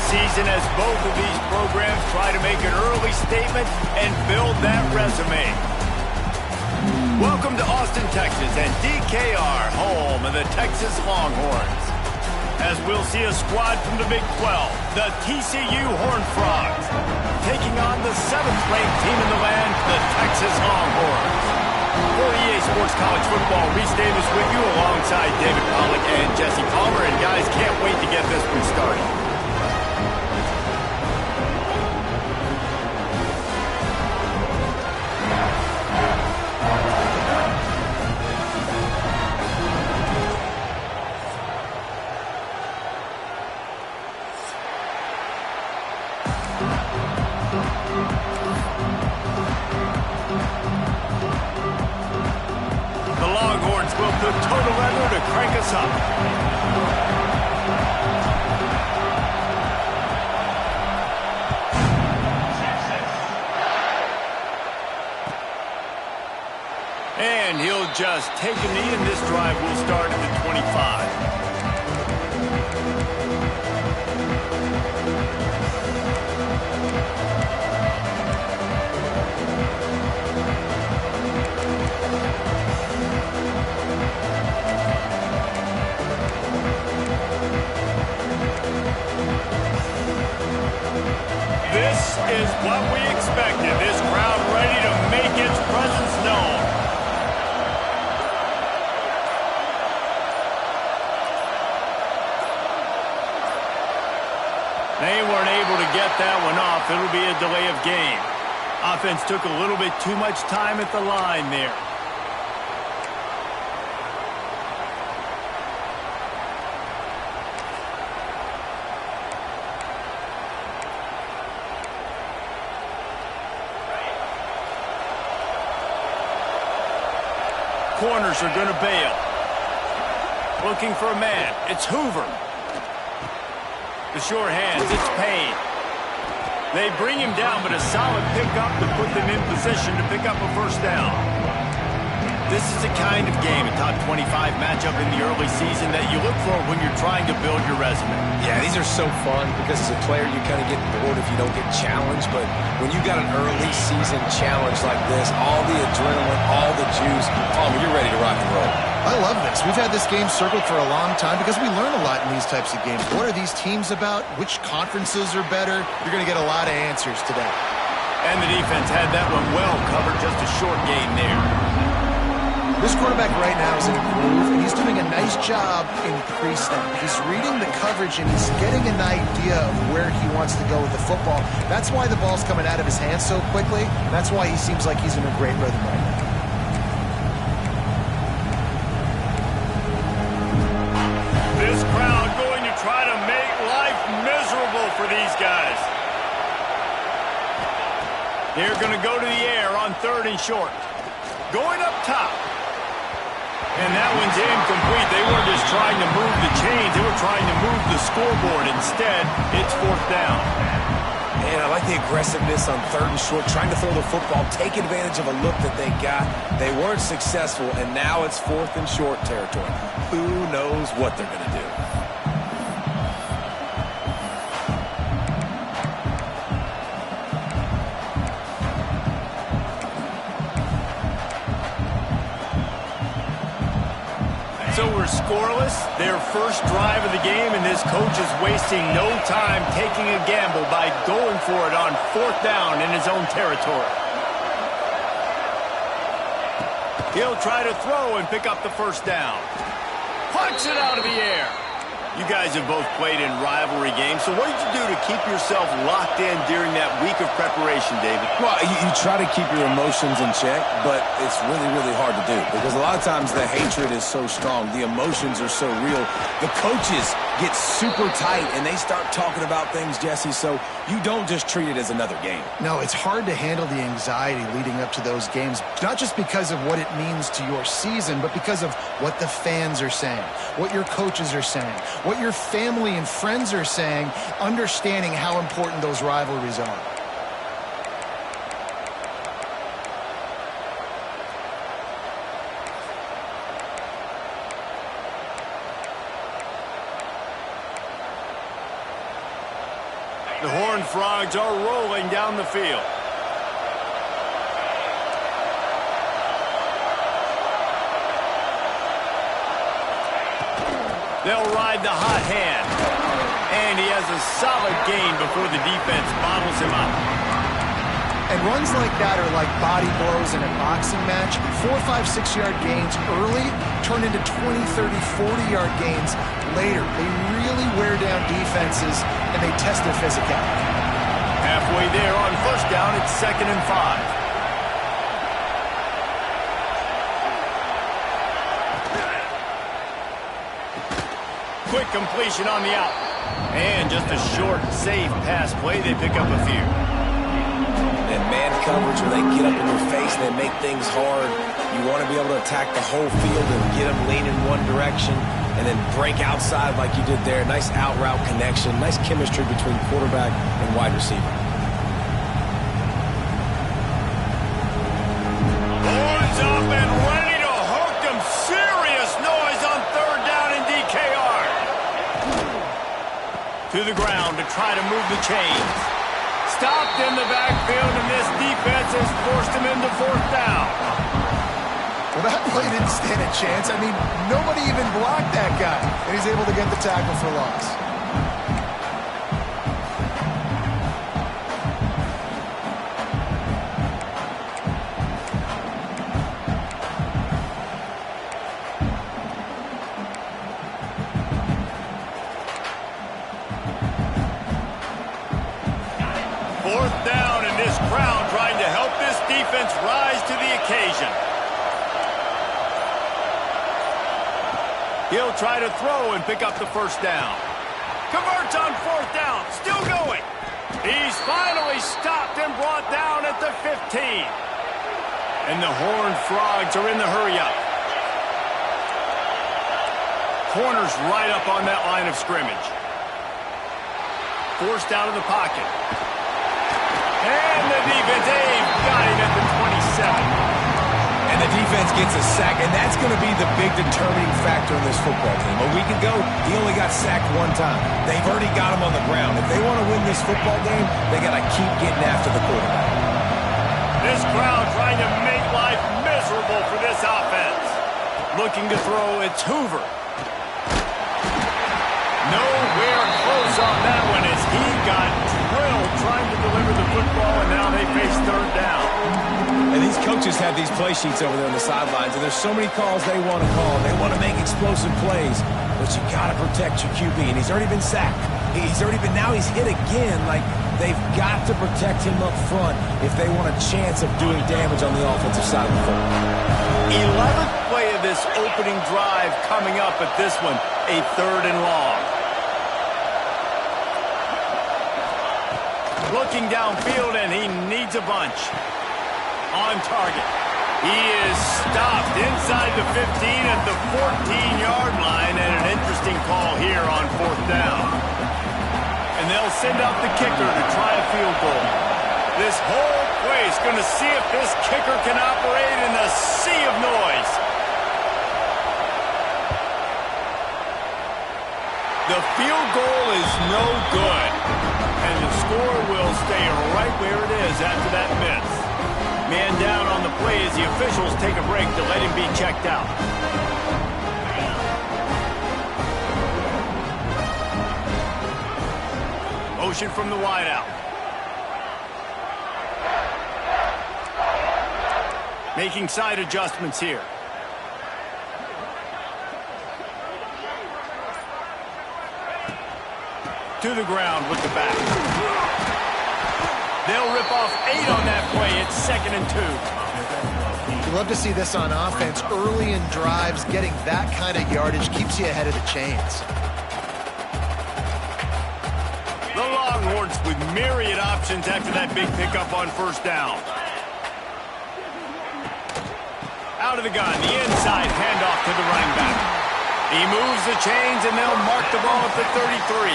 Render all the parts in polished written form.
season as both of these programs try to make an early statement and build that resume. Welcome to Austin, Texas, and DKR, home of the Texas Longhorns. As we'll see a squad from the Big 12, the TCU Horned Frogs, taking on the 7th-ranked team in the land, the Texas Longhorns. For EA Sports College Football, Reese Davis with you alongside David Pollack and Jesse Palmer. And guys, can't wait to get this one started. The total leather to crank us up. And he'll just take a knee, and this drive will start at the 25. This is what we expected. This crowd ready to make its presence known. They weren't able to get that one off. It'll be a delay of game. Offense took a little bit too much time at the line there. Corners are going to bail. Looking for a man. It's Hoover. The short hands. It's Payne. They bring him down, but a solid pickup to put them in position to pick up a first down. This is the kind of game, a top 25 matchup in the early season that you look for when you're trying to build your resume. Yeah, these are so fun because as a player you kind of get bored if you don't get challenged, but when you got an early season challenge like this, all the adrenaline, all the juice, you're ready to rock and roll. I love this. We've had this game circled for a long time because we learn a lot in these types of games. What are these teams about? Which conferences are better? You're going to get a lot of answers today. And the defense had that one well covered, just a short gain there. This quarterback right now is in a groove, and he's doing a nice job in pre-snap. He's reading the coverage, and he's getting an idea of where he wants to go with the football. That's why the ball's coming out of his hands so quickly. That's why he seems like he's in a great rhythm right now. This crowd going to try to make life miserable for these guys. They're going to go to the air on 3rd and short. Going up top. And that one's incomplete. They weren't just trying to move the chains. They were trying to move the scoreboard. Instead, it's 4th down. Man, I like the aggressiveness on 3rd and short, trying to throw the football, take advantage of a look that they got. They weren't successful, and now it's 4th and short territory. Who knows what they're going to do? So we're scoreless, their first drive of the game, and this coach is wasting no time taking a gamble by going for it on 4th down in his own territory. He'll try to throw and pick up the first down. Punch it out of the air. You guys have both played in rivalry games, so what did you do to keep yourself locked in during that week of preparation, David? Well, you try to keep your emotions in check, but it's really, really hard to do because a lot of times the hatred is so strong. The emotions are so real. The coaches get super tight, and they start talking about things, Jesse, so you don't just treat it as another game. No, it's hard to handle the anxiety leading up to those games, not just because of what it means to your season, but because of what the fans are saying, what your coaches are saying, what your family and friends are saying, understanding how important those rivalries are. The Horned Frogs are rolling down the field. They'll ride the hot hand. And he has a solid gain before the defense bottles him up. And runs like that are like body blows in a boxing match. 4, 5, 6-yard gains early turn into 20, 30, 40-yard gains later. They really wear down defenses, and they test their physicality. Halfway there on first down, it's 2nd and 5. Quick completion on the out. And just a short, safe pass play. They pick up a few. And man coverage, where they get up in your face and they make things hard. You want to be able to attack the whole field and get them leaning one direction and then break outside like you did there. Nice out route connection. Nice chemistry between quarterback and wide receiver. Horns up and ready to hook them. Serious noise on 3rd down in DKR. To the ground to try to move the chains. Stopped in the backfield, and this defense has forced him into 4th down. Well, that play didn't stand a chance. I mean, nobody even blocked that guy, and he's able to get the tackle for loss. Rise to the occasion. He'll try to throw and pick up the 1st down. Converts on 4th down. Still going. He's finally stopped and brought down at the 15. And the Horned Frogs are in the hurry-up. Corners right up on that line of scrimmage. Forced out of the pocket. And the defense, they've got him at the 27. And the defense gets a sack, and that's going to be the big determining factor in this football game. A week ago, he only got sacked 1 time. They've already got him on the ground. If they want to win this football game, they got to keep getting after the quarterback. This crowd trying to make life miserable for this offense. Looking to throw, it's Hoover. Nowhere close on that one as he got drilled trying to deliver the football, and now they face 3rd down. And these coaches have these play sheets over there on the sidelines, and there's so many calls they want to call. They want to make explosive plays, but you got to protect your QB, and he's already been sacked. Now he's hit again. Like, they've got to protect him up front if they want a chance of doing damage on the offensive side of the football. 11th play of this opening drive coming up at this one, a 3rd and long. Looking downfield, and he needs a bunch. On target. He is stopped inside the 15 at the 14-yard line, and an interesting call here on 4th down. And they'll send out the kicker to try a field goal. This whole place going to see if this kicker can operate in a sea of noise. The field goal is no good. And the score will stay right where it is after that miss. Man down on the play as the officials take a break to let him be checked out. Motion from the wideout. Making side adjustments here. To the ground with the back. They'll rip off 8 on that play. It's 2nd and 2. You love to see this on offense. Early in drives, getting that kind of yardage keeps you ahead of the chains. The Longhorns with myriad options after that big pickup on 1st down. Out of the gun, the inside handoff to the running back. He moves the chains, and they'll mark the ball at the 33.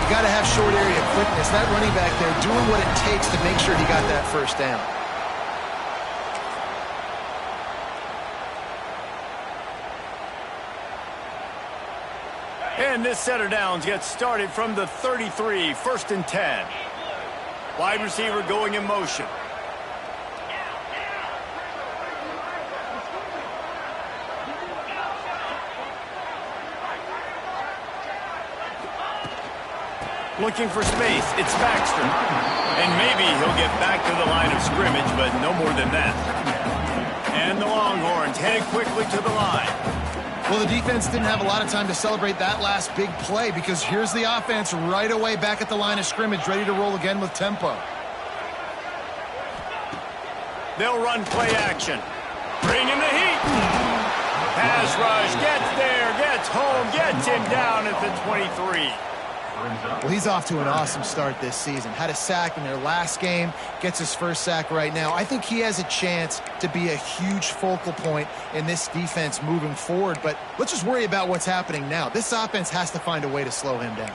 You got to have short area quickness. That running back there doing what it takes to make sure he got that 1st down. And this set of downs gets started from the 33, 1st and 10. Wide receiver going in motion. Looking for space. It's Baxter. And maybe he'll get back to the line of scrimmage, but no more than that. And the Longhorns headed quickly to the line. Well, the defense didn't have a lot of time to celebrate that last big play because here's the offense right away back at the line of scrimmage, ready to roll again with tempo. They'll run play action. Bringing the heat. Pass rush. Gets there. Gets home. Gets him down at the 23. Well, he's off to an awesome start this season. Had a sack in their last game, gets his first sack right now. I think he has a chance to be a huge focal point in this defense moving forward, but let's just worry about what's happening now. This offense has to find a way to slow him down.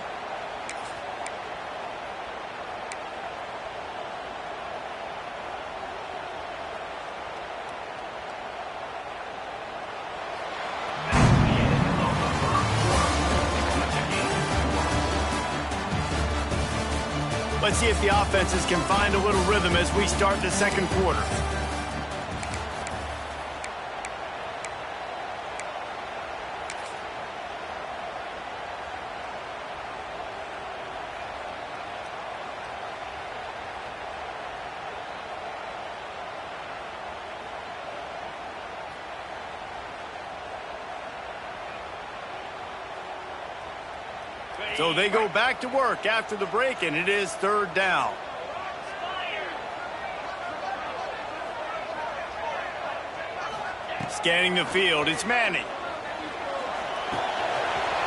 Let's see if the offenses can find a little rhythm as we start the second quarter. So they go back to work after the break, and it is 3rd down. Scanning the field, it's Manning.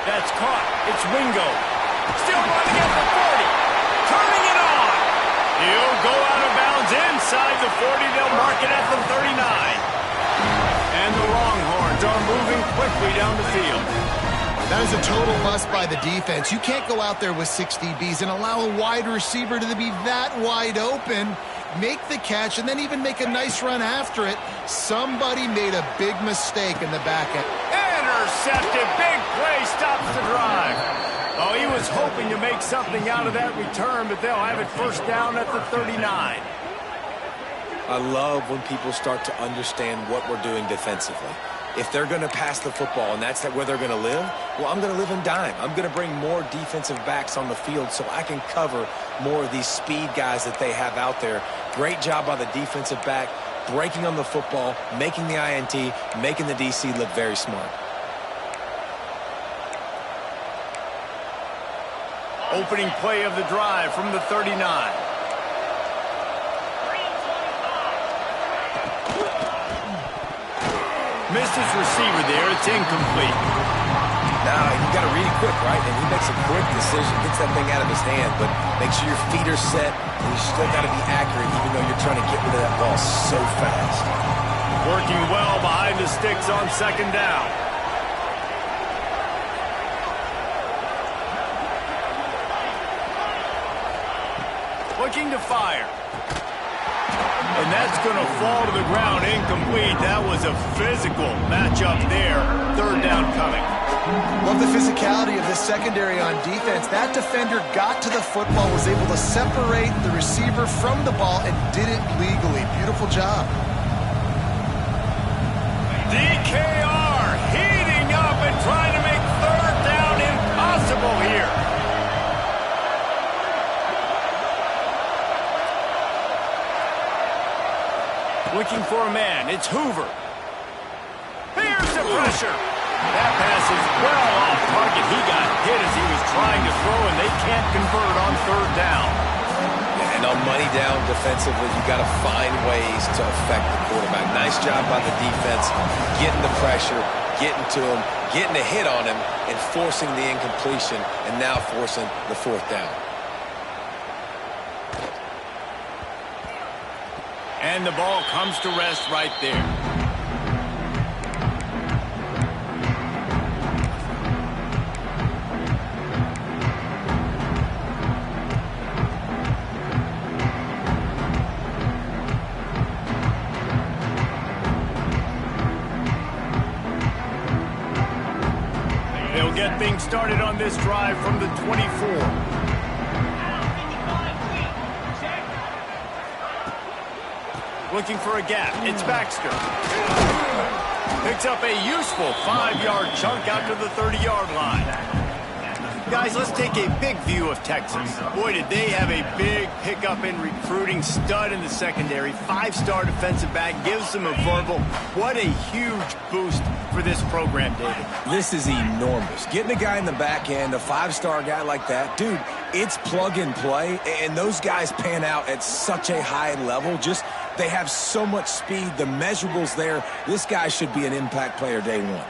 That's caught. It's Wingo. Still running at the 40. Turning it on. He'll go out of bounds inside the 40. They'll mark it at the 39. And the Longhorns are moving quickly down the field. That is a total must by the defense. You can't go out there with 6 DBs and allow a wide receiver to be that wide open, make the catch, and then even make a nice run after it. Somebody made a big mistake in the back end. Intercepted. Big play stops the drive. Oh, he was hoping to make something out of that return, but they'll have it 1st down at the 39. I love when people start to understand what we're doing defensively. If they're going to pass the football and that's where they're going to live, well, I'm going to live in dime. I'm going to bring more defensive backs on the field so I can cover more of these speed guys that they have out there. Great job by the defensive back, breaking on the football, making the INT, making the DC look very smart. Opening play of the drive from the 39. Missed his receiver there. It's incomplete. Now, you got to read it quick, right? And he makes a quick decision, gets that thing out of his hand, but make sure your feet are set, and you still got to be accurate even though you're trying to get rid of that ball so fast. Working well behind the sticks on 2nd down. Looking to fire. And that's going to fall to the ground incomplete. That was a physical matchup there. 3rd down coming. Love the physicality of this secondary on defense. That defender got to the football, was able to separate the receiver from the ball, and did it legally. Beautiful job. DKR heating up and trying to make 3rd down impossible here. Looking for a man. It's Hoover. Here's the pressure. That pass is well off target. He got hit as he was trying to throw, and they can't convert on 3rd down. Yeah, and on money down defensively, you got to find ways to affect the quarterback. Nice job by the defense, getting the pressure, getting to him, getting a hit on him, and forcing the incompletion, and now forcing the 4th down. And the ball comes to rest right there. They'll They'll get things started on this drive from the 24. Looking for a gap. It's Baxter. Picks up a useful 5-yard chunk out to the 30-yard line. Guys, let's take a big view of Texas. Boy, did they have a big pickup in recruiting. Stud in the secondary. 5-star defensive back. Gives them a verbal. What a huge boost for this program, David. This is enormous. Getting a guy in the back end, a 5-star guy like that, dude, it's plug and play, and those guys pan out at such a high level. Just, they have so much speed. The measurables there. This guy should be an impact player day one.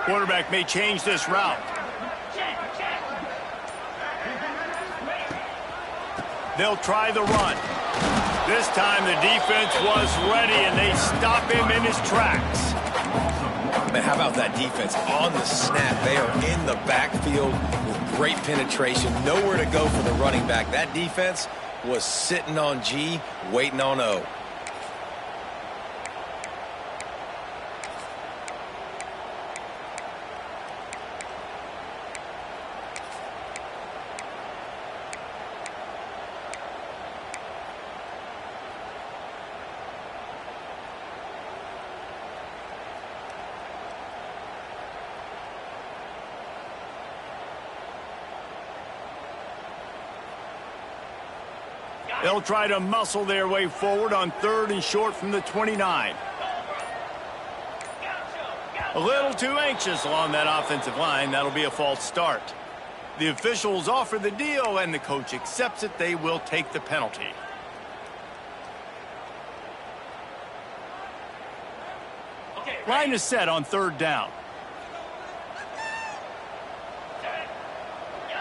Quarterback may change this route. They'll try the run. This time the defense was ready, and they stop him in his tracks. Man, how about that defense on the snap? They are in the backfield with great penetration. Nowhere to go for the running back. That defense was sitting on G, waiting on O. They'll try to muscle their way forward on 3rd and short from the 29. A little too anxious along that offensive line. That'll be a false start. The officials offer the deal, and the coach accepts it. They will take the penalty. Line is set on 3rd down.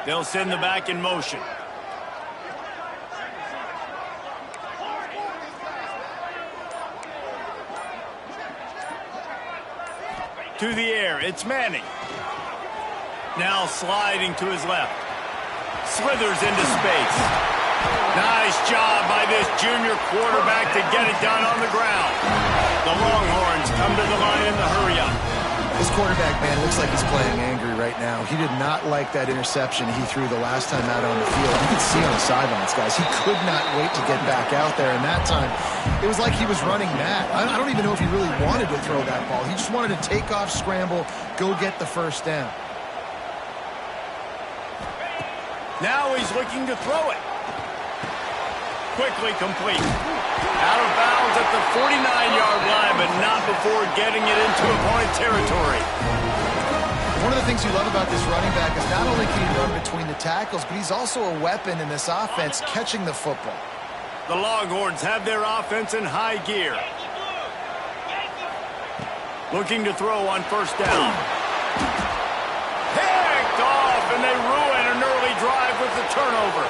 They'll send the back in motion. To the air, it's Manning. Now sliding to his left. Slithers into space. Nice job by this junior quarterback to get it done on the ground. The Longhorns come to the line in the hurry-up. This quarterback, man, looks like he's playing angry right now. He did not like that interception he threw the last time out on the field. You could see on the sidelines, guys. He could not wait to get back out there, and that time it was like he was running mad. I don't even know if he really wanted to throw that ball. He just wanted to take off, scramble, go get the first down. Now he's looking to throw it. Quickly complete. Out of bounds at the 49-yard line, but not before getting it into opponent territory. One of the things you love about this running back is not only can he run between the tackles, but he's also a weapon in this offense catching the football. The Longhorns have their offense in high gear. Looking to throw on 1st down. Picked off, and they ruin an early drive with the turnover.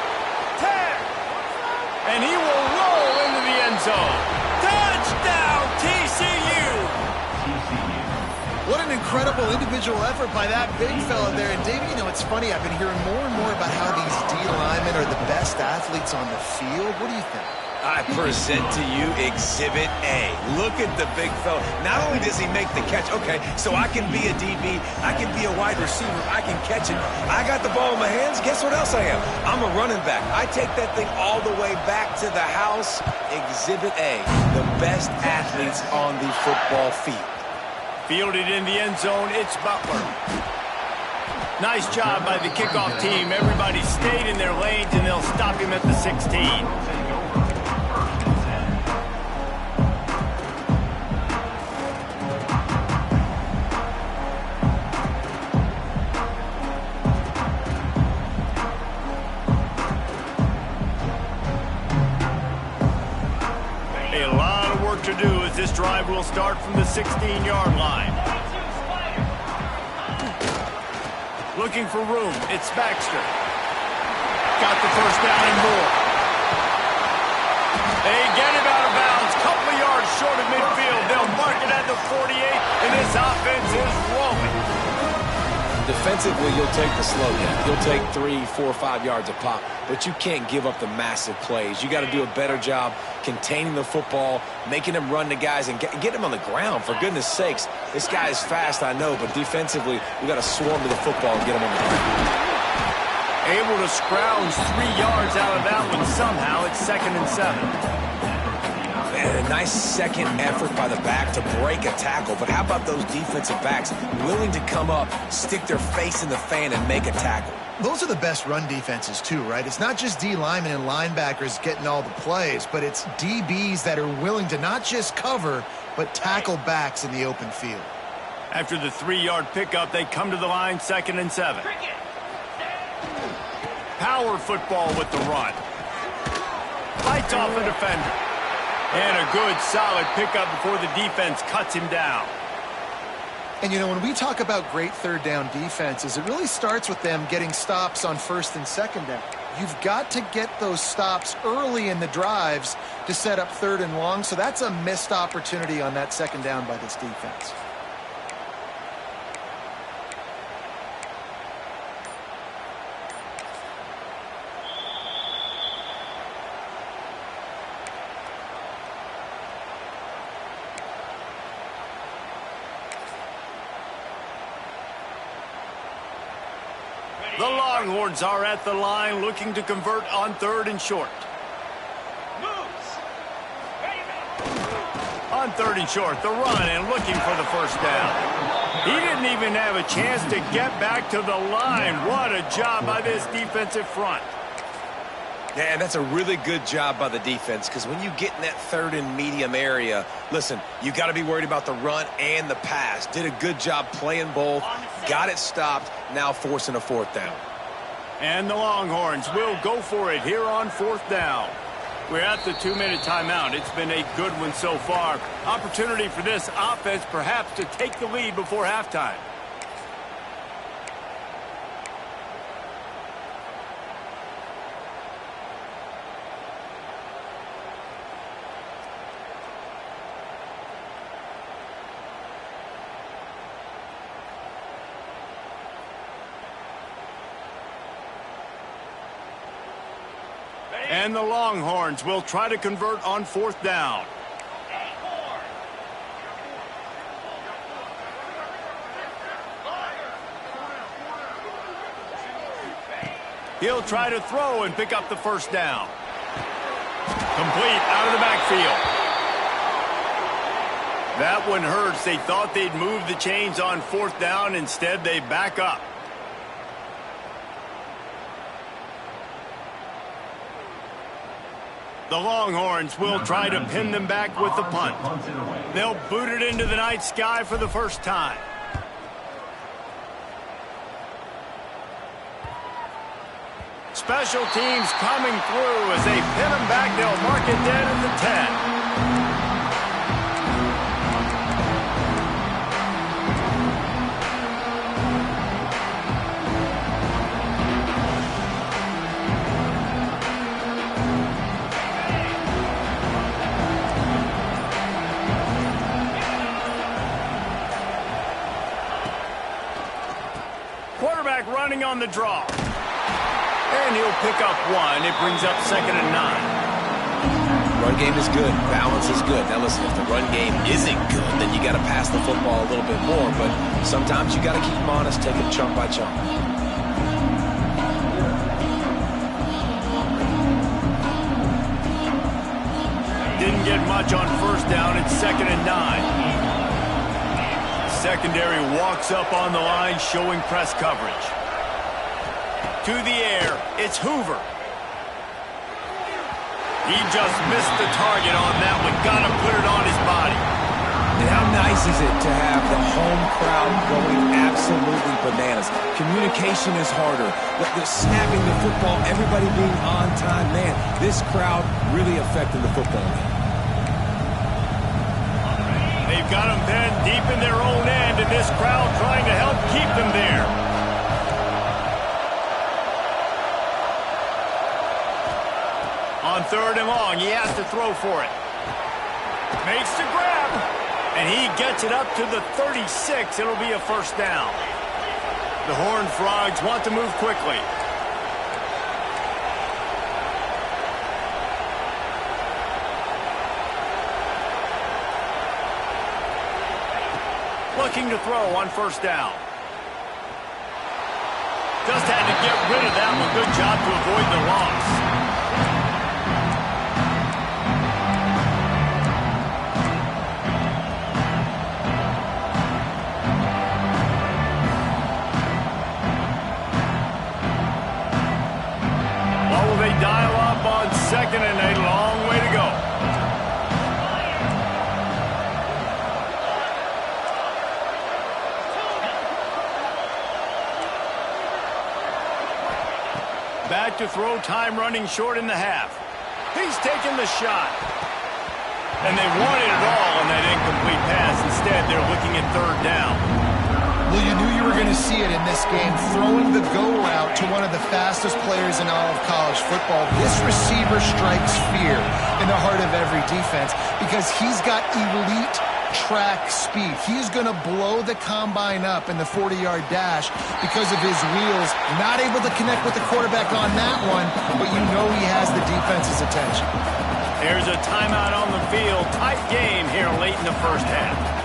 And he will roll into the end zone. Touchdown, TCU! What an incredible individual effort by that big fella there. And, Dave, you know, it's funny. I've been hearing more and more about how these D linemen are the best athletes on the field. What do you think? I present to you Exhibit A. Look at the big fella. Not only does he make the catch, okay, so I can be a DB, I can be a wide receiver, I can catch it. I got the ball in my hands. Guess what else I am? I'm a running back. I take that thing all the way back to the house. Exhibit A, the best athletes on the football field. Fielded in the end zone, it's Butler. Nice job by the kickoff team. Everybody stayed in their lanes, and they'll stop him at the 16. To do as this drive will start from the 16-yard line. Looking for room, it's Baxter. Got the first down and more. They get him out of bounds, couple of yards short of midfield. They'll mark it at the 48, and this offense is rolling. Defensively, you'll take the slow game. You'll take 3, 4, 5 yards a pop, but you can't give up the massive plays. You got to do a better job containing the football, making them run to guys, and get them on the ground. For goodness sakes, this guy is fast, I know, but defensively, we got to swarm to the football and get him on the ground. Able to scrounge 3 yards out of that one somehow. It's 2nd and 7. And a nice second effort by the back to break a tackle. But how about those defensive backs willing to come up, stick their face in the fan, and make a tackle? Those are the best run defenses, too, right? It's not just D linemen and linebackers getting all the plays, but it's DBs that are willing to not just cover, but tackle backs in the open field. After the 3-yard pickup, they come to the line, 2nd and 7. Power football with the run. Lights off the defender. And a good, solid pickup before the defense cuts him down. And, you know, when we talk about great third down defenses, it really starts with them getting stops on 1st and 2nd down. You've got to get those stops early in the drives to set up 3rd and long, so that's a missed opportunity on that 2nd down by this defense. The Longhorns are at the line looking to convert on 3rd and short. On 3rd and short, the run and looking for the 1st down. He didn't even have a chance to get back to the line. What a job by this defensive front. Yeah, and that's a really good job by the defense, because when you get in that 3rd and medium area, listen, you got to be worried about the run and the pass. Did a good job playing both, got it stopped, now forcing a 4th down. And the Longhorns will go for it here on 4th down. We're at the 2-minute timeout. It's been a good one so far. Opportunity for this offense perhaps to take the lead before halftime. And the Longhorns will try to convert on 4th down. He'll try to throw and pick up the 1st down. Complete out of the backfield. That one hurts. They thought they'd move the chains on 4th down. Instead, they back up. The Longhorns will try to pin them back with the punt. They'll boot it into the night sky for the 1st time. Special teams coming through as they pin them back. They'll mark it dead at the 10. Quarterback running on the draw. And he'll pick up 1. It brings up 2nd and 9. Run game is good. Balance is good. Now listen, if the run game isn't good, then you got to pass the football a little bit more. But sometimes you got to keep them honest, take them chunk by chunk. Didn't get much on 1st down. It's 2nd and 9. Secondary walks up on the line, showing press coverage. To the air, it's Hoover. He just missed the target on that one. Got to put it on his body. And how nice is it to have the home crowd going absolutely bananas? Communication is harder. The snapping the football, everybody being on time. Man, this crowd really affecting the football game. They've got them pinned deep in their own end, and this crowd trying to help keep them there. On 3rd and long, he has to throw for it. Makes the grab, and he gets it up to the 36. It'll be a 1st down. The Horned Frogs want to move quickly. Looking to throw on first down. Just had to get rid of that one. Good job to avoid the loss. What will they dial up on second and a long way to go? Back to throw, time running short in the half. He's taking the shot. And they wanted it all on that incomplete pass. Instead, they're looking at third down. Well, you knew you were going to see it in this game. Throwing the go route to one of the fastest players in all of college football. This receiver strikes fear in the heart of every defense because he's got elite track speed. He's going to blow the combine up in the 40-yard dash because of his wheels. Not able to connect with the quarterback on that one, but you know he has the defense's attention. There's a timeout on the field. Tight game here late in the first half.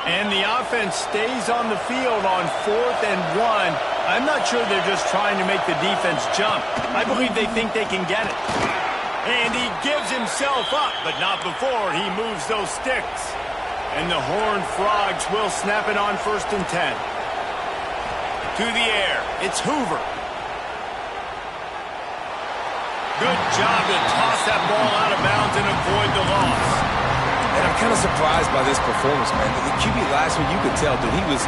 And the offense stays on the field on 4th and 1. I'm not sure they're just trying to make the defense jump. I believe they think they can get it. And he gives himself up, but not before he moves those sticks. And the Horned Frogs will snap it on 1st and 10. To the air, it's Hoover. Good job to toss that ball out of bounds and avoid the loss. And I'm kind of surprised by this performance, man. The QB last week, you could tell, dude, he was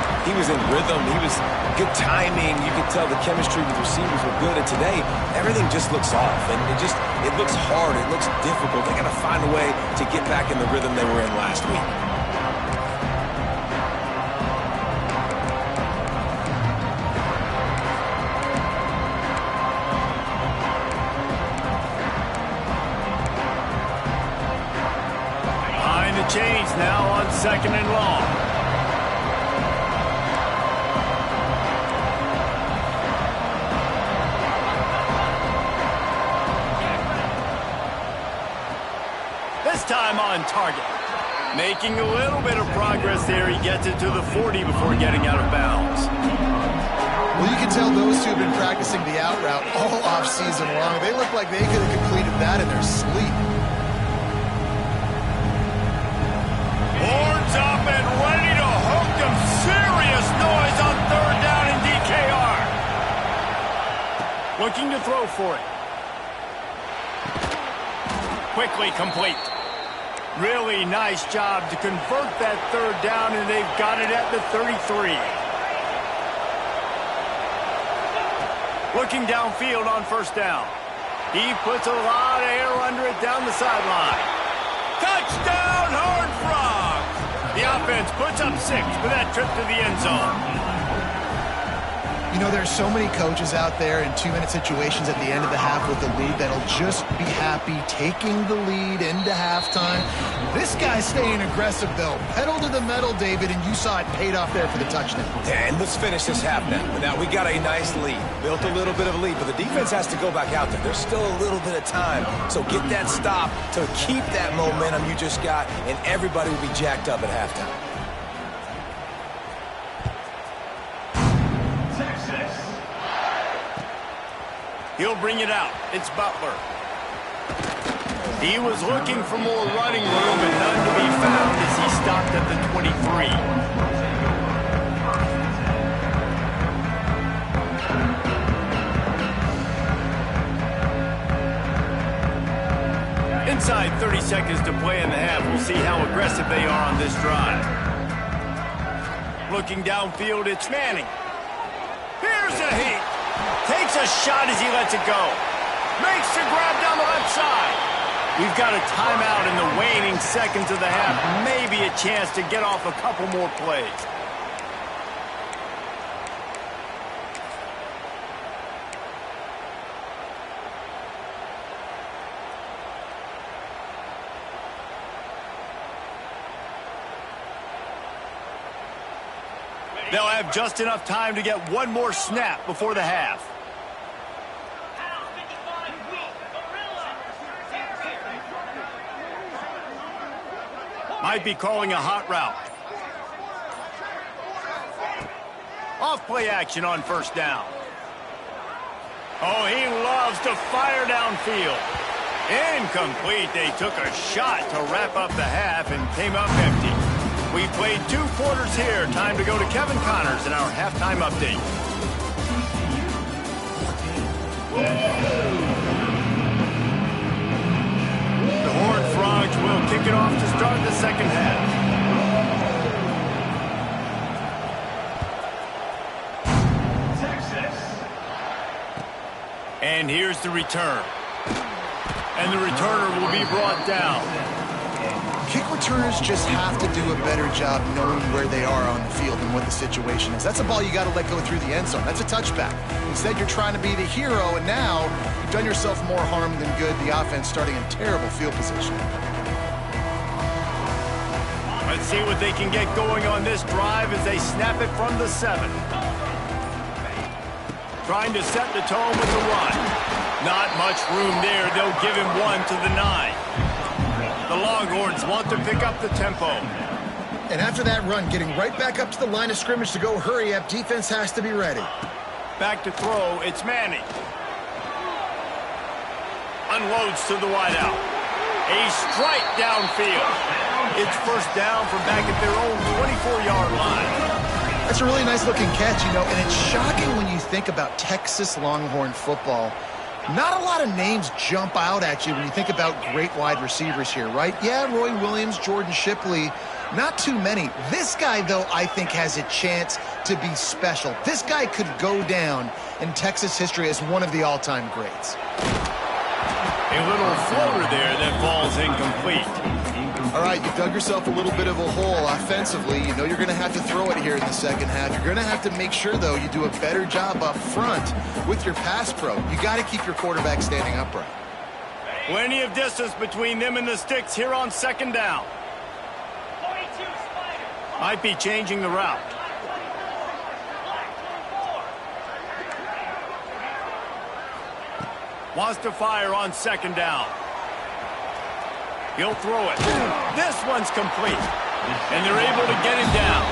in rhythm. He was good timing. You could tell the chemistry with receivers were good. And today, everything just looks off. And it looks hard. It looks difficult. They got to find a way to get back in the rhythm they were in last week. Change now on 2nd and long. This time on target. Making a little bit of progress there. He gets it to the 40 before getting out of bounds. Well, you can tell those two have been practicing the out route all off-season long. They look like they could have completed that in their sleep. Horns up and ready to hook them. Serious noise on 3rd down in DKR. Looking to throw for it. Quickly complete. Really nice job to convert that 3rd down, and they've got it at the 33. Looking downfield on 1st down. He puts a lot of air under it down the sideline. Touchdown, Horned Frogs! The offense puts up 6 for that trip to the end zone. You know, there's so many coaches out there in 2-minute situations at the end of the half with the lead that'll just be happy taking the lead into halftime. This guy's staying aggressive, though. Pedal to the metal, David, and you saw it paid off there for the touchdown. And let's finish this half now. Now, we got a nice lead. Built a little bit of a lead, but the defense has to go back out there. There's still a little bit of time. So get that stop to keep that momentum you just got, and everybody will be jacked up at halftime. He'll bring it out. It's Butler. He was looking for more running room and none to be found as he stopped at the 23. Inside 30 seconds to play in the half. We'll see how aggressive they are on this drive. Looking downfield, it's Manning. Here's a heat. Takes a shot as he lets it go. Makes the grab down the left side. We've got a timeout in the waning seconds of the half. Maybe a chance to get off a couple more plays. They'll have just enough time to get one more snap before the half. Might be calling a hot route. Off play action on first down. Oh, he loves to fire downfield. Incomplete. They took a shot to wrap up the half and came up empty. We played 2 quarters here. Time to go to Kevin Connors in our halftime update. The Horned Frogs will kick it off to start the second half. And here's the return. And the returner will be brought down. Kick returners just have to do a better job knowing where they are on the field and what the situation is. That's a ball you got to let go through the end zone. That's a touchback. Instead, you're trying to be the hero, and now you've done yourself more harm than good. The offense starting in terrible field position. Let's see what they can get going on this drive as they snap it from the 7. Trying to set the tone with the run. Not much room there. They'll give him 1 to the 9. The Longhorns want to pick up the tempo. And after that run, getting right back up to the line of scrimmage to go hurry up, defense has to be ready. Back to throw, it's Manning. Unloads to the wideout. A strike downfield. It's first down from back at their own 24-yard line. That's a really nice-looking catch, you know, and it's shocking when you think about Texas Longhorn football. Not a lot of names jump out at you when you think about great wide receivers here, right? Yeah, Roy Williams, Jordan Shipley, not too many. This guy, though, I think has a chance to be special. This guy could go down in Texas history as one of the all-time greats. A little floater there that falls incomplete. All right, you've dug yourself a little bit of a hole offensively. You know you're going to have to throw it here in the second half. You're going to have to make sure, though, you do a better job up front with your pass pro. You got to keep your quarterback standing upright. Plenty of distance between them and the sticks here on second down. Might be changing the route. Wants to fire on second down. He'll throw it. This one's complete. And they're able to get him down.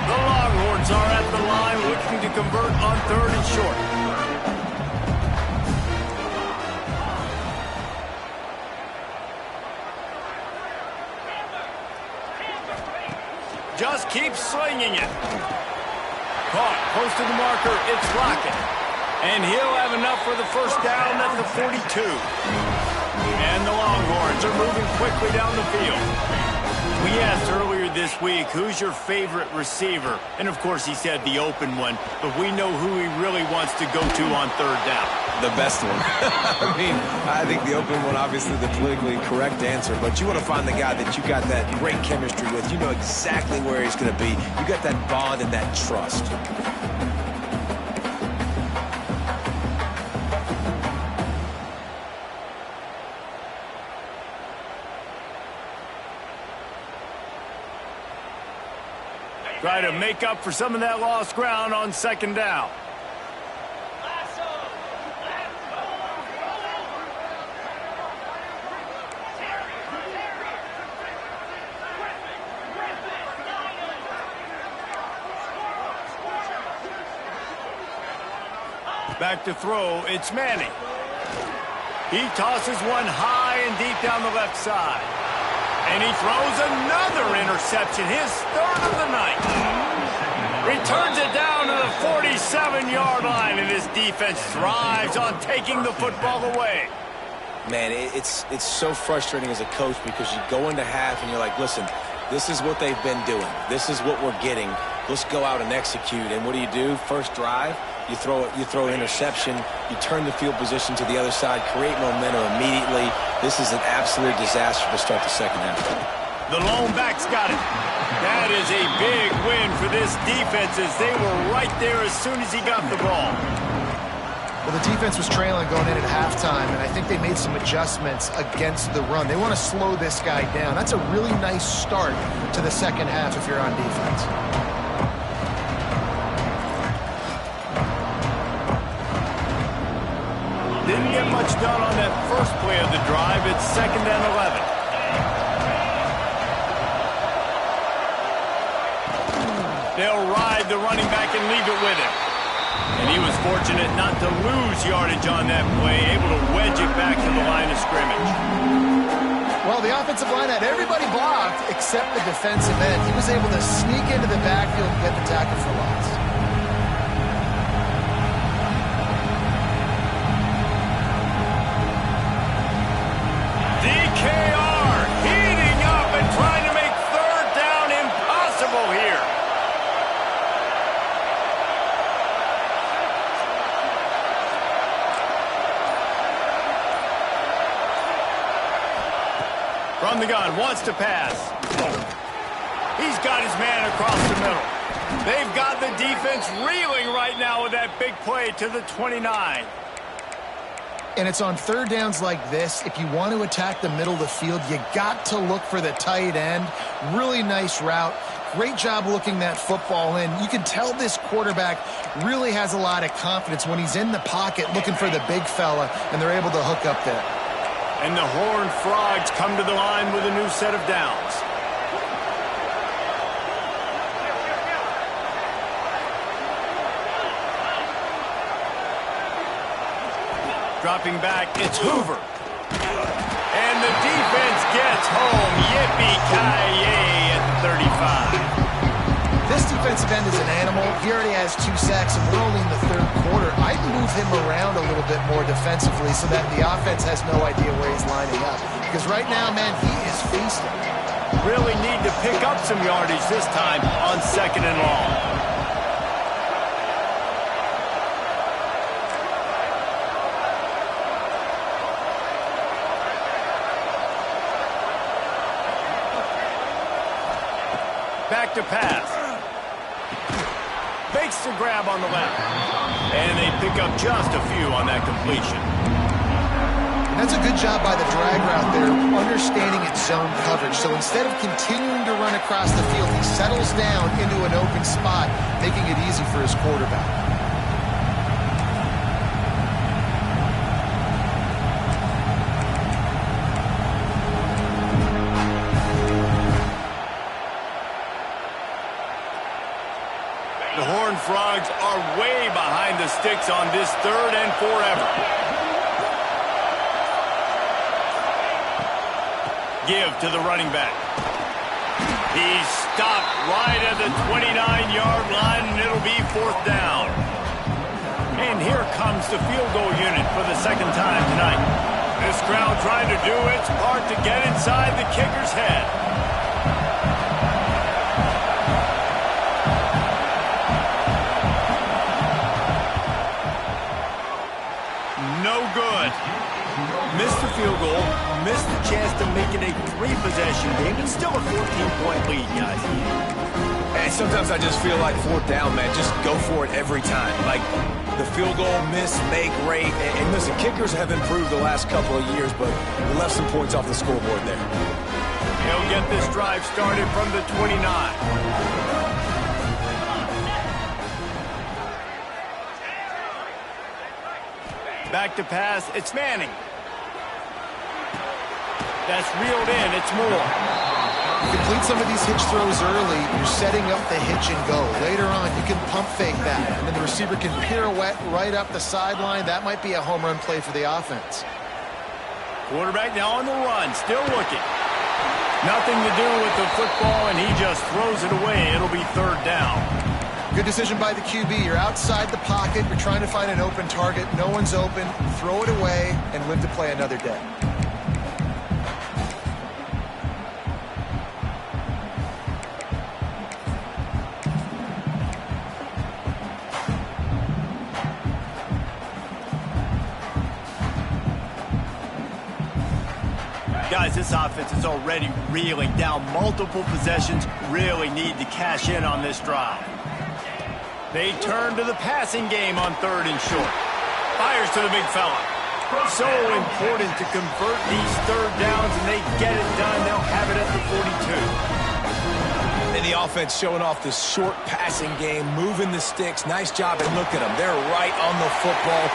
The Longhorns are at the line looking to convert on 3rd and short. Just keep slinging it. Caught close to the marker. It's Lockett. And he'll have enough for the first down at the 42. And the Longhorns are moving quickly down the field. We asked earlier this week, who's your favorite receiver? And, of course, he said the open one. But we know who he really wants to go to on 3rd down. The best one. I mean, I think the open one, obviously the politically correct answer. But you want to find the guy that you got that great chemistry with. You know exactly where he's going to be. You got that bond and that trust. Try to make up for some of that lost ground on second down. Back to throw, it's Manning. He tosses one high and deep down the left side. And he throws another interception, his 3rd of the night. Returns it down to the 47-yard line, and his defense thrives on taking the football away. Man, it's so frustrating as a coach because you go into half and you're like, listen, this is what they've been doing. This is what we're getting. let's go out and execute. And what do? First drive, you throw an interception, you turn the field position to the other side, create momentum immediately. This is an absolute disaster to start the second half. The lone back's got it. That is a big win for this defense as they were right there as soon as he got the ball. Well, the defense was trailing going in at halftime, and I think they made some adjustments against the run. They want to slow this guy down. That's a really nice start to the second half if you're on defense. Didn't get much done on that first play of the drive. It's 2nd and 11. They'll ride the running back and leave it with him. And he was fortunate not to lose yardage on that play, able to wedge it back to the line of scrimmage. Well, the offensive line had everybody blocked except the defensive end. He was able to sneak into the backfield and get the tackle for loss. DKR heating up and trying to make 3rd down impossible here. From the gun, wants to pass. He's got his man across the middle. They've got the defense reeling right now with that big play to the 29. And it's on 3rd downs like this. If you want to attack the middle of the field, you got to look for the tight end. Really nice route. Great job looking that football in. You can tell this quarterback really has a lot of confidence when he's in the pocket looking for the big fella, and they're able to hook up there. And the Horned Frogs come to the line with a new set of downs. Dropping back, it's Hoover. And the defense gets home. Yippee-ki-yay at the 35. This defensive end is an animal. He already has 2 sacks, and we're only in the 3rd quarter. I'd move him around a little bit more defensively so that the offense has no idea where he's lining up. Because right now, man, he is feasting. Really need to pick up some yardage this time on 2nd and long. Back to pass. Fakes the grab on the left. And they pick up just a few on that completion. And that's a good job by the drag route there, understanding its zone coverage. So instead of continuing to run across the field, he settles down into an open spot, making it easy for his quarterback. The Horned Frogs are way behind the sticks on this 3rd and forever. Give to the running back. He's stopped right at the 29-yard line, and it'll be 4th down. And here comes the field goal unit for the 2nd time tonight. This crowd trying to do its part to get inside the kicker's head. No good. Missed the field goal, missed the chance to make it a 3-possession game, and still a 14-point lead, guys. And sometimes I just feel like 4th down, man, just go for it every time. Like the field goal, miss, make, rate. And listen, kickers have improved the last couple of years, but we left some points off the scoreboard there. He'll get this drive started from the 29. Back to pass, it's Manning. That's reeled in, it's Moore. Complete some of these hitch throws early, you're setting up the hitch and go. Later on, you can pump fake that, and then the receiver can pirouette right up the sideline. That might be a home run play for the offense. Quarterback now on the run, still looking. Nothing to do with the football, and he just throws it away. It'll be 3rd down. Good decision by the QB. You're outside the pocket. You're trying to find an open target. No one's open. Throw it away and live to play another day. Guys, this offense is already reeling down multiple possessions. Really need to cash in on this drive. They turn to the passing game on 3rd and short. Fires to the big fella. So important to convert these 3rd downs, and they get it done. They'll have it at the 42. And the offense showing off the short passing game, moving the sticks. Nice job, and look at them. They're right on the football.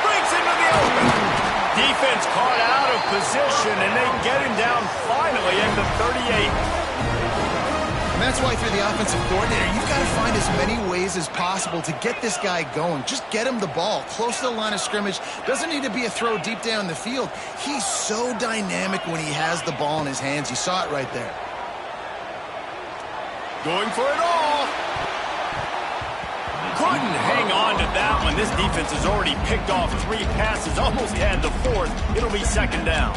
Breaks into the open. Defense caught out of position, and they get him down finally at the 38. And that's why if you're the offensive coordinator, you've got to find as many ways as possible to get this guy going. Just get him the ball close to the line of scrimmage. Doesn't need to be a throw deep down the field. He's so dynamic when he has the ball in his hands. You saw it right there. Going for it all. Couldn't hang on to that one. This defense has already picked off 3 passes, almost had the 4th. It'll be 2nd down.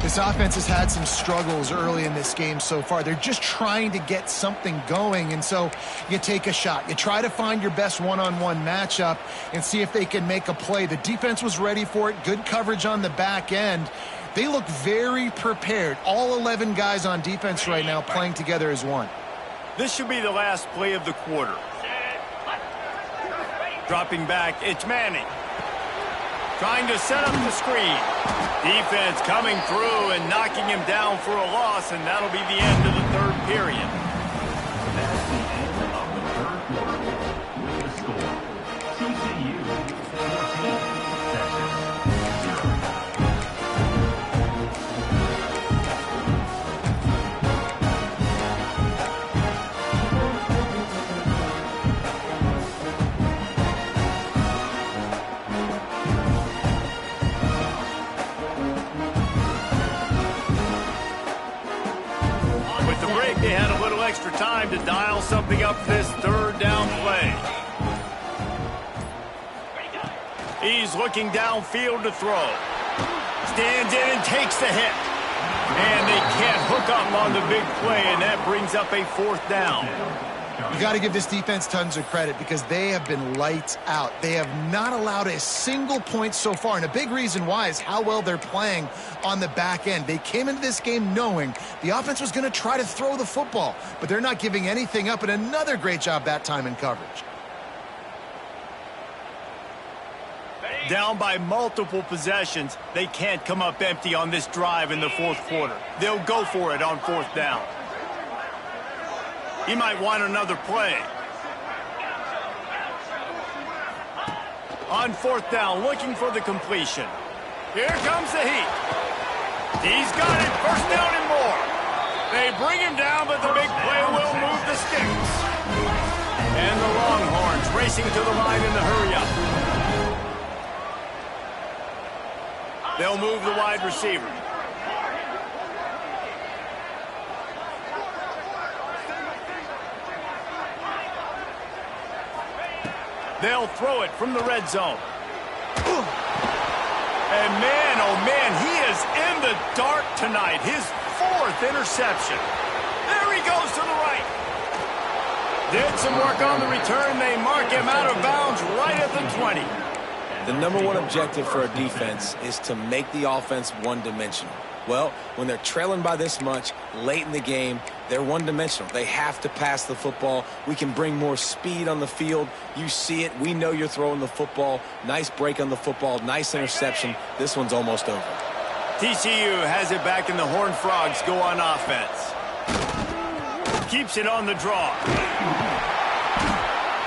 This offense has had some struggles early in this game so far. They're just trying to get something going, and so you take a shot. You try to find your best one-on-one matchup and see if they can make a play. The defense was ready for it. Good coverage on the back end. They look very prepared. All 11 guys on defense right now playing together as one. This should be the last play of the quarter. Dropping back, it's Manning. Trying to set up the screen. Defense coming through and knocking him down for a loss, and that'll be the end of the 3rd period. That's the end of the 3rd quarter. With the score, TCU 14, Texas 0. With the break, they had a little extra time to dial something up for this 3rd down play. He's looking downfield to throw. Stands in and takes the hit. And they can't hook up on the big play, and that brings up a 4th down. You got to give this defense tons of credit because they have been lights out. They have not allowed a single point so far, and a big reason why is how well they're playing on the back end. They came into this game knowing the offense was going to try to throw the football, but they're not giving anything up, and another great job that time in coverage. Down by multiple possessions, they can't come up empty on this drive in the 4th quarter. They'll go for it on 4th down. He might want another play. On 4th down, looking for the completion. Here comes the heat. He's got it, 1st down and more. They bring him down, but the big play will move the sticks. And the Longhorns racing to the line in the hurry-up. They'll move the wide receiver. They'll throw it from the red zone. And man, oh man, he is in the dark tonight. His 4th interception. There he goes to the right. Did some work on the return. They mark him out of bounds right at the 20. The #1 objective for a defense is to make the offense one-dimensional. Well, when they're trailing by this much late in the game, they're one-dimensional. They have to pass the football. We can bring more speed on the field. You see it. We know you're throwing the football. Nice break on the football. Nice interception. This one's almost over. TCU has it back, and the Horned Frogs go on offense. Keeps it on the draw.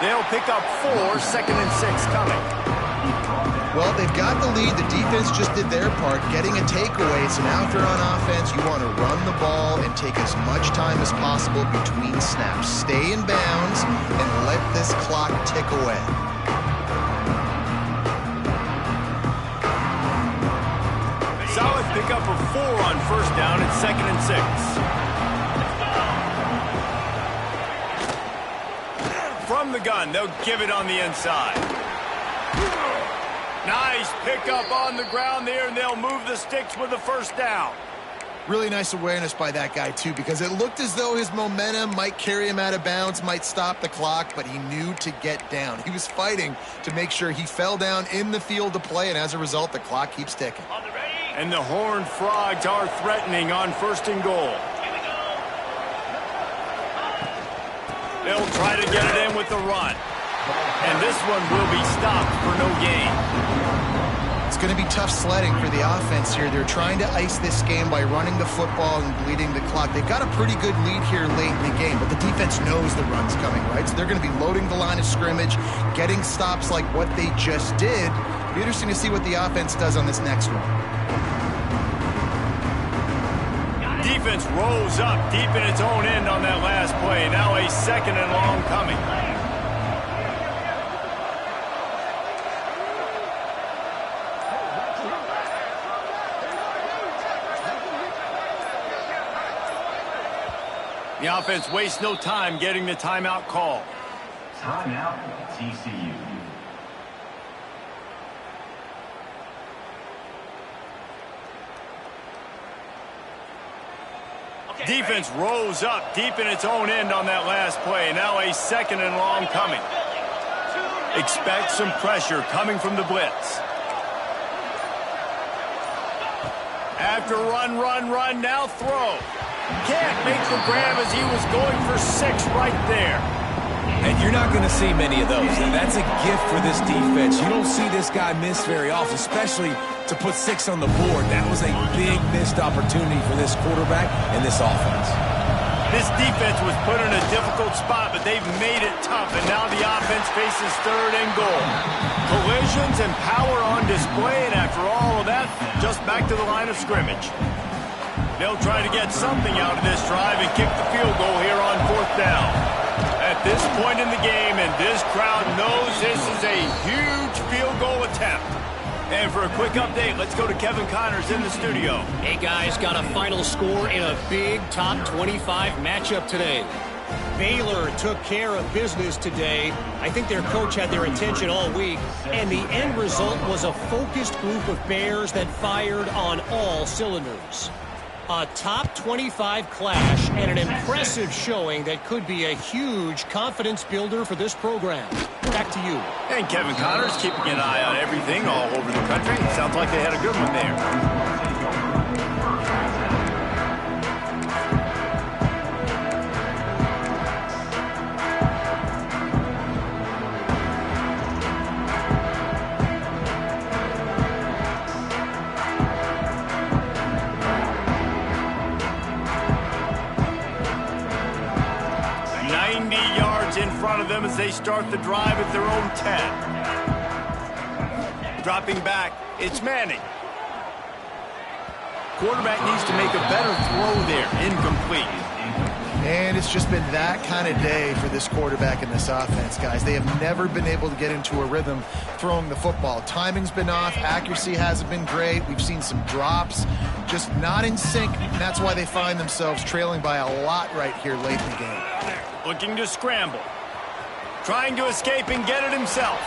They'll pick up 4, 2nd and 6 coming. Well, they've got the lead. The defense just did their part, getting a takeaway. So now if you're on offense, you want to run the ball and take as much time as possible between snaps. Stay in bounds and let this clock tick away. Solid pickup of 4 on 1st down and 2nd and 6. From the gun, they'll give it on the inside. Nice pickup on the ground there, and they'll move the sticks with the 1st down. Really nice awareness by that guy, too, because it looked as though his momentum might carry him out of bounds, might stop the clock, but he knew to get down. He was fighting to make sure he fell down in the field to play, and as a result, the clock keeps ticking. On the ready, And the Horned Frogs are threatening on 1st and goal. They'll try to get it in with the run. And this one will be stopped for no gain. It's going to be tough sledding for the offense here. They're trying to ice this game by running the football and bleeding the clock. They've got a pretty good lead here late in the game, but the defense knows the run's coming, right? So they're going to be loading the line of scrimmage, getting stops like what they just did. It'll be interesting to see what the offense does on this next one. Defense rolls up deep in its own end on that last play. Now a 2nd and long coming. The offense wastes no time getting the timeout call. Timeout, TCU. Defense rose up deep in its own end on that last play. Now a 2nd and long coming. Expect some pressure coming from the blitz. After run, now throw. Can't make the grab as he was going for 6 right there. And you're not going to see many of those. And that's a gift for this defense. You don't see this guy miss very often, especially to put 6 on the board. That was a big missed opportunity for this quarterback and this offense. This defense was put in a difficult spot, but they've made it tough, and now the offense faces 3rd and goal. Collisions and power on display, and after all of that, just back to the line of scrimmage. They'll try to get something out of this drive and kick the field goal here on 4th down. At this point in the game, and this crowd knows this is a huge field goal attempt. And for a quick update, let's go to Kevin Connors in the studio. Hey guys, got a final score in a big top 25 matchup today. Baylor took care of business today. I think their coach had their attention all week, and the end result was a focused group of Bears that fired on all cylinders. A top 25 clash and an impressive showing that could be a huge confidence builder for this program. Back to you. And Kevin Connors keeping an eye on everything all over the country. Sounds like they had a good one there. 90 yards in front of them as they start the drive at their own 10. Dropping back, it's Manning. Quarterback needs to make a better throw there, incomplete. And it's just been that kind of day for this quarterback and this offense, guys. They have never been able to get into a rhythm throwing the football. Timing's been off. Accuracy hasn't been great. We've seen some drops, just not in sync. And that's why they find themselves trailing by a lot right here late in the game. Looking to scramble. Trying to escape and get it himself.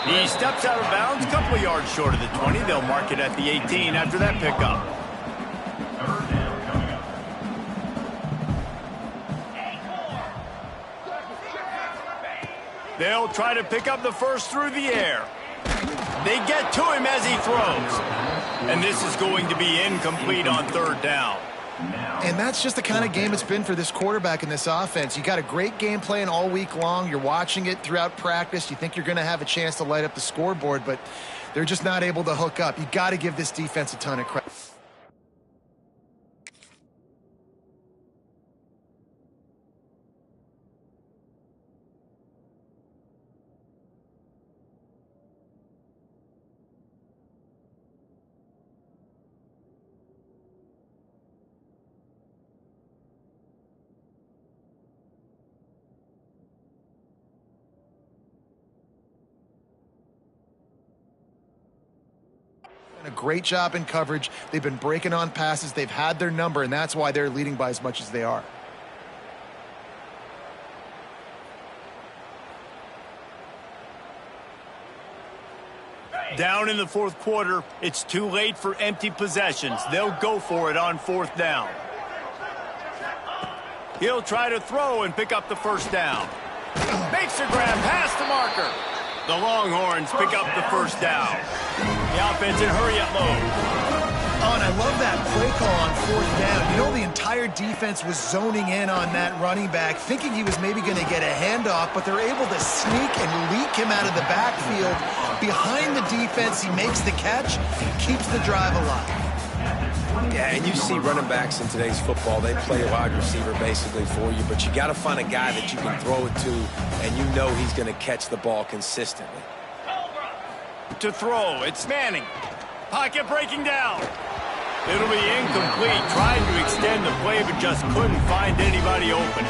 He steps out of bounds, a couple of yards short of the 20. They'll mark it at the 18 after that pickup. They'll try to pick up the first through the air. They get to him as he throws. And this is going to be incomplete on third down. And that's just the kind of game it's been for this quarterback and this offense. You got a great game plan all week long. You're watching it throughout practice. You think you're going to have a chance to light up the scoreboard, but they're just not able to hook up. You got to give this defense a ton of credit. A great job in coverage. They've been breaking on passes. They've had their number, and that's why they're leading by as much as they are. Down in the fourth quarter, it's too late for empty possessions. They'll go for it on fourth down. He'll try to throw and pick up the first down. Makes a grab past the marker. The Longhorns pick up the first down. The offense in hurry-up mode. Oh, and I love that play call on 4th down. You know, the entire defense was zoning in on that running back, thinking he was maybe going to get a handoff, but they're able to sneak and leak him out of the backfield. Behind the defense, he makes the catch, keeps the drive alive. Yeah, and you see running backs in today's football, they play a wide receiver basically for you, but you got to find a guy that you can throw it to, and you know he's going to catch the ball consistently. To throw, it's Manning. Pocket breaking down. It'll be incomplete, trying to extend the play, but just couldn't find anybody open.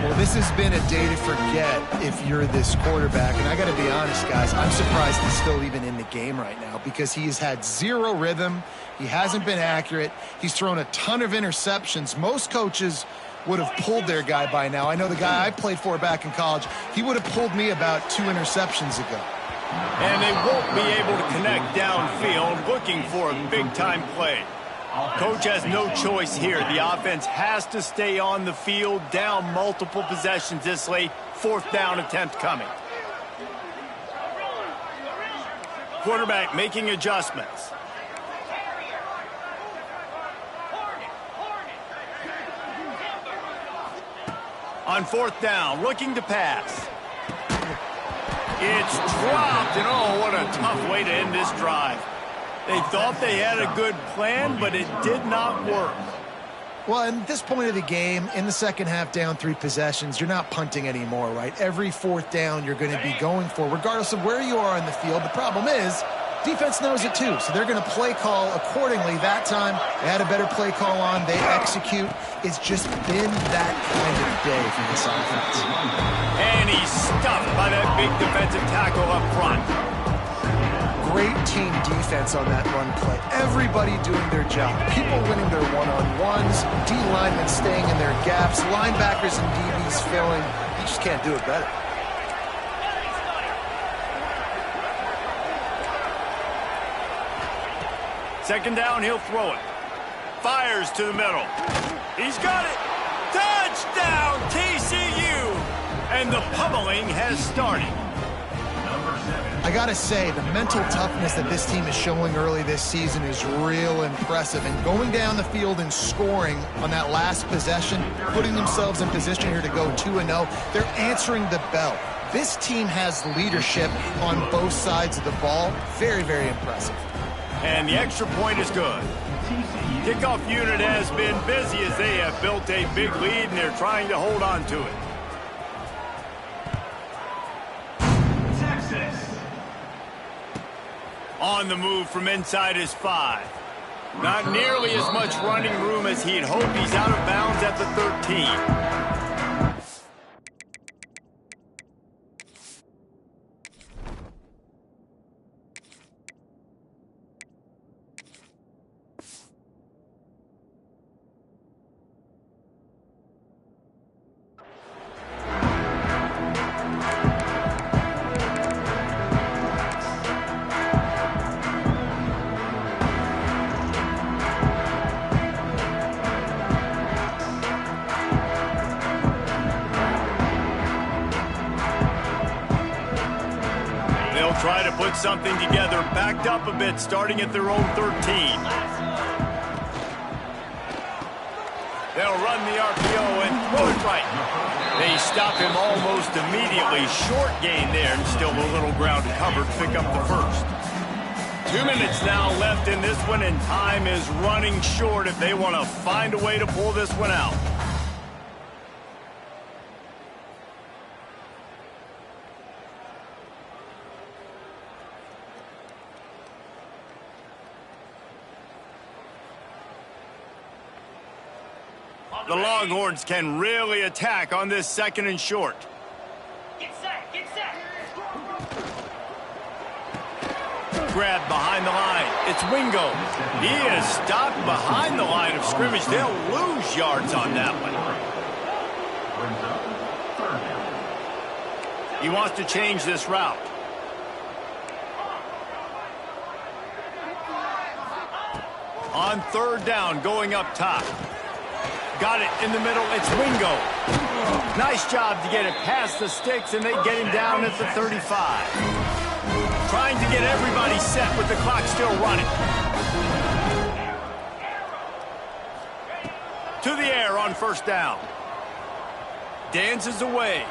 Well, this has been a day to forget if you're this quarterback. And I got to be honest, guys, I'm surprised he's still even in the game right now because he has had zero rhythm. He hasn't been accurate. He's thrown a ton of interceptions. Most coaches would have pulled their guy by now. I know the guy I played for back in college, he would have pulled me about 2 interceptions ago. And they won't be able to connect downfield, looking for a big-time play. Coach has no choice here. The offense has to stay on the field, down multiple possessions this late. 4th down attempt coming. Quarterback making adjustments. On 4th down, looking to pass. It's dropped, and oh, what a tough way to end this drive. They thought they had a good plan, but it did not work. Well, at this point of the game, in the second half, down 3 possessions, you're not punting anymore, right? Every 4th down you're going to be going for, regardless of where you are on the field. The problem is, defense knows it too, so they're going to play call accordingly. That time, they had a better play call on. They execute. It's just been that kind of day for this offense. And he's stuffed by that big defensive tackle up front. Great team defense on that run play. Everybody doing their job. People winning their one-on-ones, D linemen staying in their gaps, linebackers and DBs filling. You just can't do it better. Second down, he'll throw it. Fires to the middle. He's got it. Touchdown, TCU! And the pummeling has started. I gotta say, the mental toughness that this team is showing early this season is real impressive. And going down the field and scoring on that last possession, putting themselves in position here to go 2-0, they're answering the bell. This team has leadership on both sides of the ball. Very, very impressive. And the extra point is good. Kickoff unit has been busy as they have built a big lead, and they're trying to hold on to it. On the move from inside his 5. Not nearly as much running room as he'd hoped. He's out of bounds at the 13. Try to put something together, backed up a bit, starting at their own 13. They'll run the RPO and throw it right. They stop him almost immediately. Short gain there, and still a little ground to cover to pick up the first. 2 minutes now left in this one, and time is running short if they want to find a way to pull this one out. The Longhorns can really attack on this 2nd and short. Get set, get set. Grabbed behind the line. It's Wingo. He is stopped behind the line of scrimmage. They'll lose yards on that one. He wants to change this route. On 3rd down, going up top. Got it in the middle. It's Wingo. Nice job to get it past the sticks, and they get him down at the 35. Trying to get everybody set with the clock still running. to the air on first down. Dances away.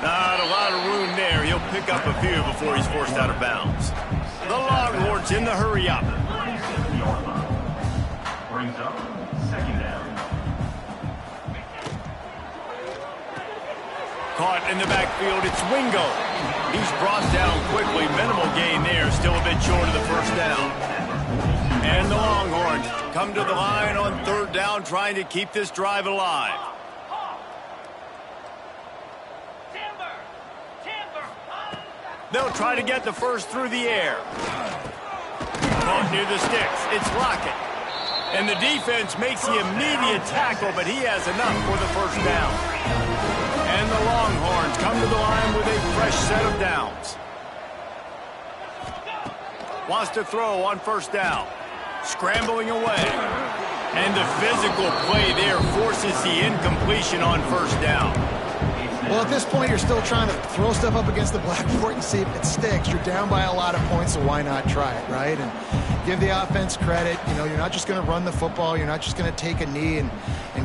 Not a lot of room there. He'll pick up a few before he's forced out of bounds. The Longhorns in the hurry up. Brings up second down. Caught in the backfield, it's Wingo. He's brought down quickly. Minimal gain there, still a bit short of the first down. And the Longhorns come to the line on third down, trying to keep this drive alive. They'll try to get the first through the air. Caught near the sticks. It's Lockett. And the defense makes the immediate tackle, but he has enough for the first down. And the Longhorns come to the line with a fresh set of downs. Wants to throw on first down. Scrambling away. And the physical play there forces the incompletion on first down. Well, at this point, you're still trying to throw stuff up against the blackboard and see if it sticks. You're down by a lot of points, so why not try it, right? And give the offense credit. You know, you're not just going to run the football. You're not just going to take a knee and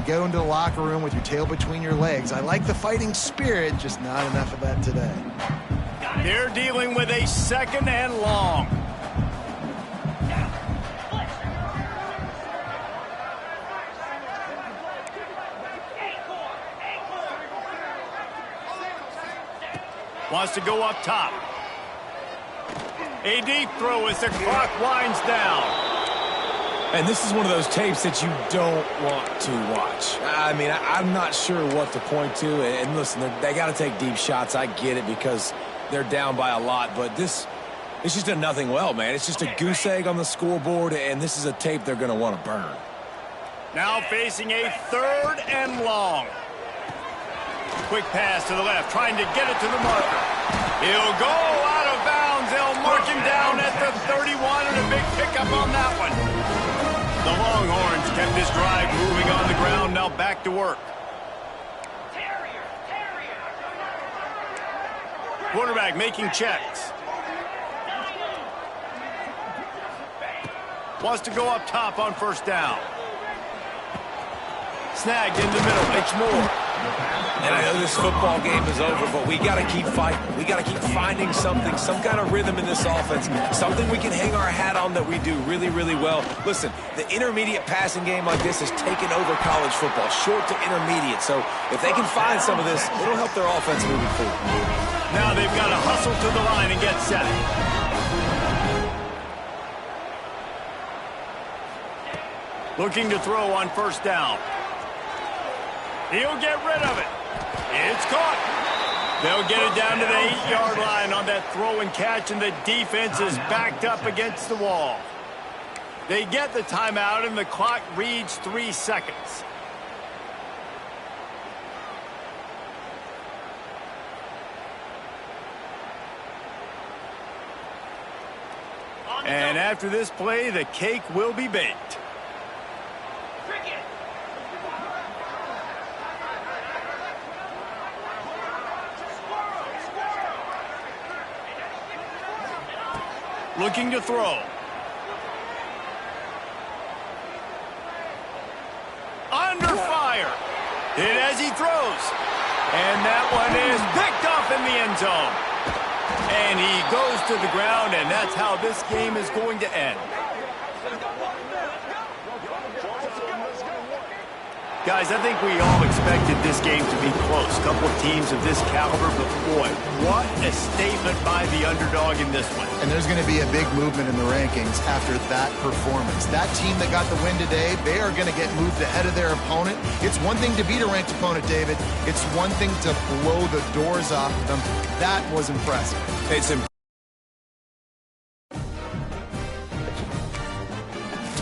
go into the locker room with your tail between your legs. I like the fighting spirit, just not enough of that today. They're dealing with a second and long. Wants to go up top. A deep throw as the clock winds down. And this is one of those tapes that you don't want to watch. I mean, I'm not sure what to point to. And listen, they got to take deep shots. I get it because they're down by a lot. But it's just a nothing well, man. It's just a goose egg on the scoreboard, and this is a tape they're going to want to burn. Now facing a third and long. Quick pass to the left, trying to get it to the marker. He'll go out of bounds. They'll mark him down at the 31, and a big pickup on that one. The Longhorns kept this drive moving on the ground. Now back to work. Quarterback making checks. Wants to go up top on first down. Snagged in the middle. It's Moore. And I know this football game is over, but we got to keep fighting. We got to keep finding something, some kind of rhythm in this offense, something we can hang our hat on that we do really, really well. Listen, the intermediate passing game like this has taken over college football, short to intermediate. So if they can find some of this, it'll help their offense moving forward. Now they've got to hustle to the line and get set. Looking to throw on first down. He'll get rid of it. It's caught. They'll get it down to the 8-yard line on that throw and catch, and the defense is backed up against the wall. They get the timeout, and the clock reads 3 seconds. And after this play, the cake will be baked. Looking to throw. Under fire. Hit as he throws. And that one is picked off in the end zone. And he goes to the ground, and that's how this game is going to end. Guys, I think we all expected this game to be close. A couple of teams of this caliber, but boy, what a statement by the underdog in this one. And there's going to be a big movement in the rankings after that performance. That team that got the win today, they are going to get moved ahead of their opponent. It's one thing to beat a ranked opponent, David. It's one thing to blow the doors off of them. That was impressive. It's impressive.